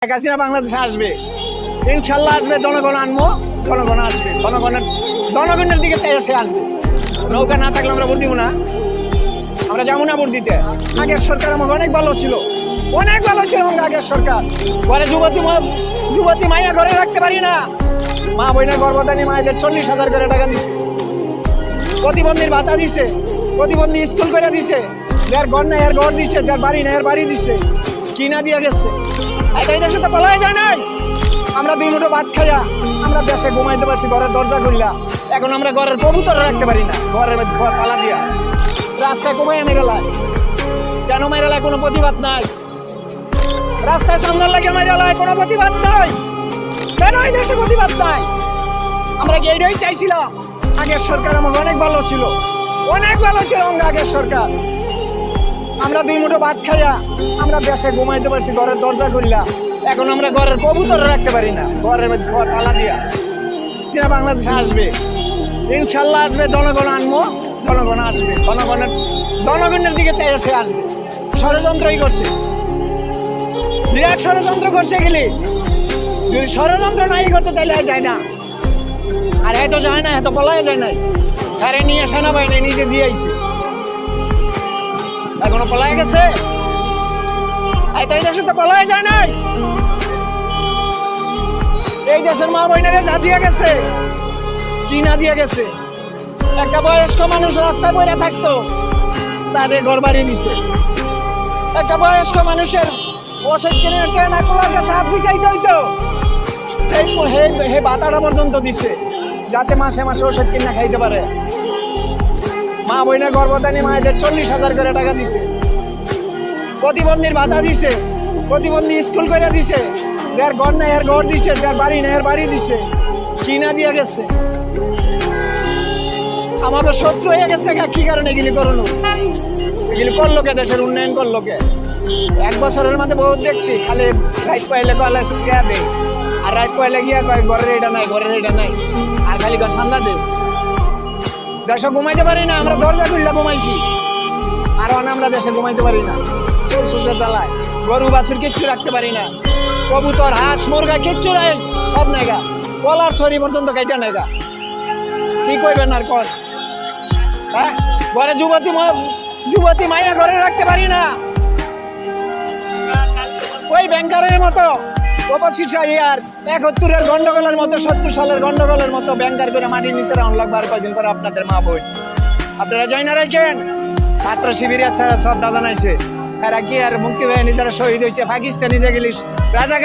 শেখ হাসিনা বাংলাদেশে আসবে, ইনশাল্লাহ আসবে। জনগণ আনবো, জনগণ আসবে, জনগণের দিকে চাই সে আসবে। নৌকা না থাকলে আমরা ভোট দিব না, আমরা যাবো না ভোট দিতে। আগের সরকার আমাকে অনেক ভালো ছিল, অনেক ভালো ছিল আগের সরকার। ঘরে যুবতী মাইয়া ঘরে রাখতে পারি না, মা বইনা গর্ভধানী মায়েদের 40,000 করে টাকা দিছে, প্রতিবন্ধীর ভাতা দিছে, প্রতিবন্ধী স্কুল করে দিছে, যার ঘর নাই এর ঘর দিছে, যার বাড়ি নাই এর বাড়ি দিছে, কিনা দিয়ে গেছে। এই দেশে তো বলাই যায় নাই। আমরা 2 মুঠো ভাত খাইয়া আমরা দেশে ঘুমাইতে পারছি ঘরের দরজা খুললা। এখন আমরা ঘরের কবুতর রাখতে পারি না, ঘরের ঘর তালা দিয়া রাস্তায় কমাইয়া মেরেলায়। কেন মেরেলায়? কোনো প্রতিবাদ নাই। রাস্তায় সন্ধ্যার লাগে মেরেলায়, কোনো প্রতিবাদ নাই। কেন এই দেশে প্রতিবাদ নাই? আমরা কি এইটাই চাইছিলাম? আগের সরকার আমাকে অনেক ভালো ছিল, অনেক ভালো ছিল আগের সরকার। আমরা 2 মুঠো ভাত খাইয়া আমরা দেশে ঘুমাইতে পারছি ঘরের দরজা খুললা। এখন আমরা ঘরের কবুতর রাখতে পারি না, ঘরের ঘর তালা দিয়া। বাংলাদেশে আসবে, ইনশাল্লাহ আসবে। জনগণ আনবো, জনগণ আসবে, জনগণের দিকে চাই সে আসবে। ষড়যন্ত্রই করছে, বিরাট ষড়যন্ত্র করছে গেলে। যদি ষড়যন্ত্র নাই করতে তাহলে যায় না। আর এত যায় না, এত বলাই যায় নাই। আরে নিয়ে সেনাবাহিনী নিজে দিয়ে আইছে, এখনো পলাই গেছে। এই দেশে তো পলাই যায় নাই। এই দেশের মা বোনেরা যা দিয়ে গেছে, কি না দিয়ে গেছে। একটা বয়স্ক মানুষ রাস্তায় পড়ে থাকতো, তাদের ঘর বাড়ি দিছে। একটা বয়স্ক মানুষের ওষুধ কিনে ট্রেনা কোলার কাছে হাত বিছাইতে হইতো, এই ভাতাটা পর্যন্ত দিছে, যাতে মাসে মাসে ওষুধ কিনে খাইতে পারে। মা বোনের গর্ভধানী মায়েদের 40,000 করে টাকা দিছে, প্রতিবন্ধীর ভাতা দিছে, প্রতিবন্ধী স্কুল করে দিছে, যার ঘর নাই এর ঘর দিছে, যার বাড়ি নাই এর বাড়ি দিছে, কিনা দিয়ে গেছে। আমাদের শত্রু হয়ে গেছে। কি কারণে এগুলি করলো? এগুলি করলো কে? দেশের উন্নয়ন করলো কে? 1 বছরের মধ্যে বহুত দেখছি, খালি রাইট পাইলে কলে টিয়া দে, আর রাইট পাইলে গিয়া কয় ঘরের এটা নাই, ঘরের এটা নাই, আর খালি কয় সান্দা দে। দেশে ঘুমাইতে পারি না, আমরা দরজা খুললে ঘুমাইছি। আর আমরা দেশে ঘুমাইতে পারি না, চোর সুসের জ্বালায়। গরু বাছুর কিচ্ছু রাখতে পারি না, কবুতর হাঁস মুরগা কিচ্ছু নাই, সব নেগা, কলার ছড়ি পর্যন্ত কাইটা নেগা। কি কইবেন আর কর? হ্যাঁ, ঘরে যুবতী মাইয়া ঘরে রাখতে পারি না। ওই ব্যাংকারের মতো 71-এর গন্ডগোলের মতো, 70 সালের গন্ডগোলের মতো ব্যাংকার করে মাটির নিচে রাউন্ড লাগবে। আর কয়দিন পরে আপনাদের মা বোন আপনারা যাই না রাখেন। ছাত্র শিবিরের শ্রদ্ধা জানাইছে, এরা কি আর মুক্তি হয়ে নিজেরা শহীদ হয়েছে। পাকিস্তানি যে গেলিস রাজাকার